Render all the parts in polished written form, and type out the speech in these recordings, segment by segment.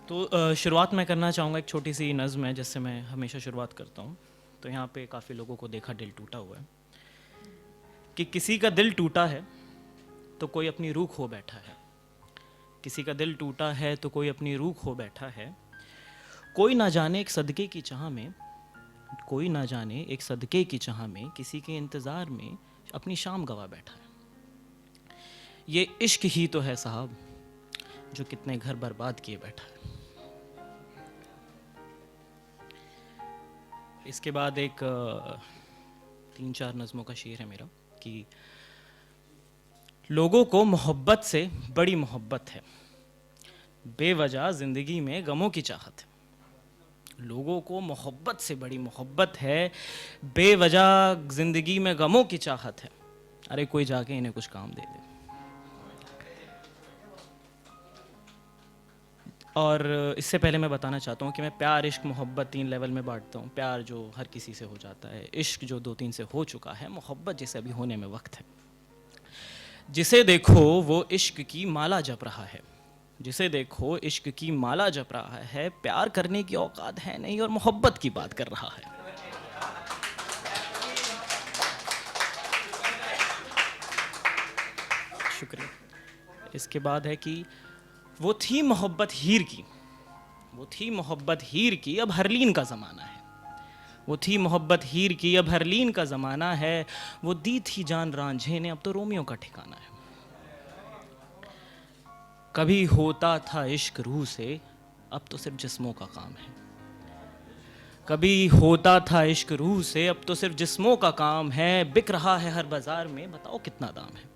शुरुआत मैं करना चाहूँगा, एक छोटी सी नज़्म है जिससे मैं हमेशा शुरुआत करता हूँ। तो यहाँ पे काफ़ी लोगों को देखा दिल टूटा हुआ है कि किसी का दिल टूटा है तो कोई अपनी रूह खो बैठा है। किसी का दिल टूटा है तो कोई अपनी रूह खो बैठा है। कोई ना जाने एक सदके की चाह में, कोई ना जाने एक सदके की चाह में किसी के इंतज़ार में अपनी शाम गवा बैठा है। ये इश्क ही तो है साहब जो कितने घर बर्बाद किए बैठा है। इसके बाद एक 3-4 नज़मों का शेर है मेरा कि लोगों को मोहब्बत से बड़ी मोहब्बत है, बेवजह ज़िंदगी में गमों की चाहत है। लोगों को मोहब्बत से बड़ी मोहब्बत है, बेवजह ज़िंदगी में गमों की चाहत है। अरे कोई जाके इन्हें कुछ काम दे दे। और इससे पहले मैं बताना चाहता हूँ कि मैं प्यार, इश्क, मोहब्बत 3 लेवल में बांटता हूँ। प्यार जो हर किसी से हो जाता है, इश्क जो 2-3 से हो चुका है, मोहब्बत जिसे अभी होने में वक्त है। जिसे देखो वो इश्क की माला जप रहा है, जिसे देखो इश्क की माला जप रहा है। प्यार करने की औकात है नहीं और मोहब्बत की बात कर रहा है। शुक्रिया। इसके बाद है कि वो थी मोहब्बत हीर की, वो थी मोहब्बत हीर की, अब हरलीन का ज़माना है। वो थी मोहब्बत हीर की, अब हरलीन का ज़माना है। वो दी थी जान रांझे ने, अब तो रोमियो का ठिकाना है। कभी होता था इश्क रूह से, अब तो सिर्फ जिस्मों का काम है। कभी होता था इश्क रूह से, अब तो सिर्फ जिस्मों का काम है। बिक रहा है हर बाजार में, बताओ कितना दाम है।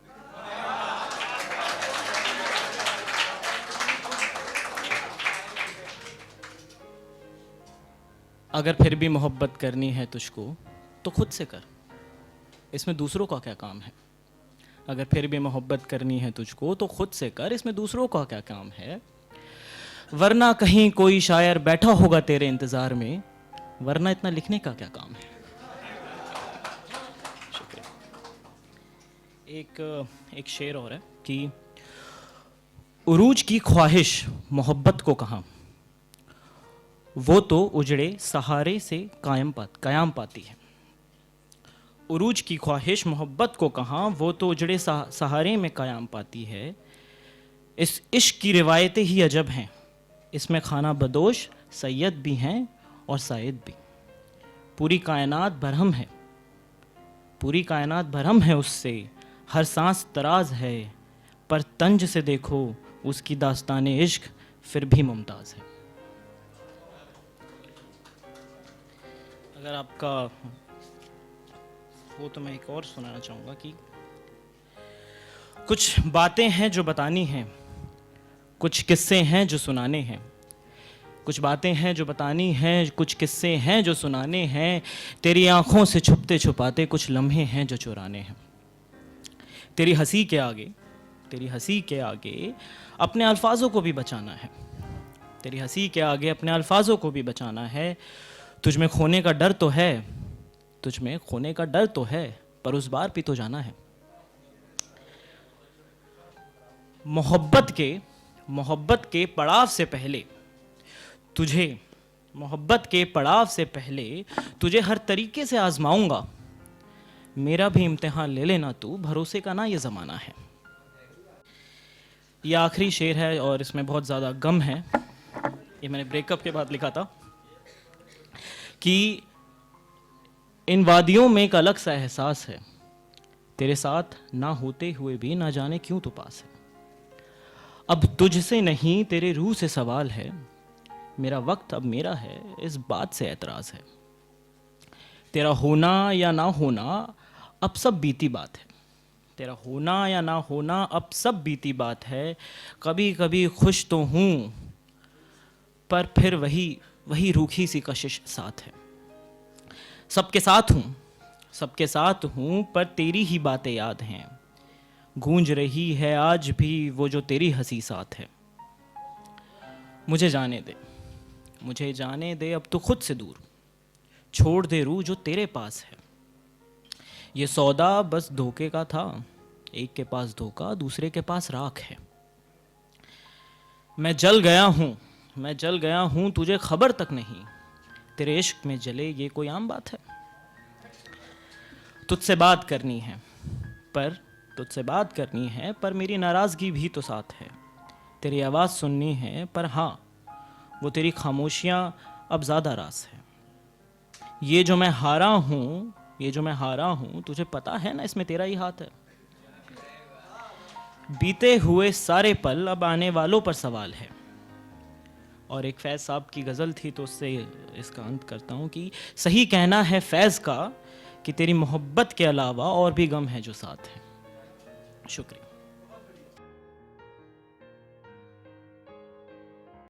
अगर फिर भी मोहब्बत करनी है तुझको तो खुद से कर, इसमें दूसरों का क्या काम है। अगर फिर भी मोहब्बत करनी है तुझको तो खुद से कर, इसमें दूसरों का क्या काम है। वरना कहीं कोई शायर बैठा होगा तेरे इंतज़ार में, वरना इतना लिखने का क्या काम है। शुक्रिया। एक शेर और है कि उरूज की ख्वाहिश मोहब्बत को कहाँ, वो तो उजड़े सहारे से कायम पाती है। उरूज की ख्वाहिश मोहब्बत को कहाँ, वो तो उजड़े सहारे में कायम पाती है। इस इश्क की रिवायतें ही अजब हैं, इसमें खाना बदोश सैयद भी हैं और साइद भी। पूरी कायनात भरहम है, पूरी कायनात भरहम है उससे, हर सांस तराज है, पर तंज से देखो उसकी दास्ताने इश्क फिर भी मुमताज़ है। अगर आपका हो तो मैं एक और सुनाना चाहूँगा कि कुछ बातें हैं जो बतानी हैं, कुछ किस्से हैं जो सुनाने हैं। कुछ बातें हैं जो बतानी हैं, कुछ किस्से हैं जो सुनाने हैं। तेरी आंखों से छुपते छुपाते कुछ लम्हे हैं जो चुराने हैं। तेरी हंसी के आगे, तेरी हंसी के आगे अपने अल्फाजों को भी बचाना है। तेरी हंसी के आगे अपने अल्फाजों को भी बचाना है। तुझ में खोने का डर तो है, तुझ में खोने का डर तो है, पर उस बार भी तो जाना है। मोहब्बत के पड़ाव से पहले तुझे, मोहब्बत के पड़ाव से पहले तुझे हर तरीके से आजमाऊंगा। मेरा भी इम्तिहान ले लेना तू, भरोसे का ना ये ज़माना है। ये आखिरी शेर है और इसमें बहुत ज़्यादा गम है। ये मैंने ब्रेकअप के बाद लिखा था कि इन वादियों में एक अलग सा एहसास है, तेरे साथ ना होते हुए भी ना जाने क्यों तो पास है। अब तुझसे नहीं तेरे रूह से सवाल है, मेरा वक्त अब मेरा है इस बात से एतराज़ है। तेरा होना या ना होना अब सब बीती बात है, तेरा होना या ना होना अब सब बीती बात है। कभी कभी खुश तो हूँ पर फिर वही रूखी सी कशिश साथ है। सबके साथ हूँ, सबके साथ हूँ, पर तेरी ही बातें याद हैं। गूंज रही है आज भी वो जो तेरी हंसी साथ है। मुझे जाने दे, मुझे जाने दे अब तो खुद से दूर, छोड़ दे रूह जो तेरे पास है। ये सौदा बस धोखे का था, एक के पास धोखा दूसरे के पास राख है। मैं जल गया हूँ, मैं जल गया हूं तुझे खबर तक नहीं, तेरे इश्क में जले ये कोई आम बात है। तुझसे बात करनी है पर मेरी नाराजगी भी तो साथ है। तेरी आवाज़ सुननी है पर हाँ, वो तेरी खामोशियाँ अब ज़्यादा रास है। ये जो मैं हारा हूँ तुझे पता है ना इसमें तेरा ही हाथ है। बीते हुए सारे पल अब आने वालों पर सवाल है। और एक फैज़ साहब की गज़ल थी तो उससे इसका अंत करता हूँ कि सही कहना है फैज़ का कि तेरी मोहब्बत के अलावा और भी गम है जो साथ है। शुक्रिया।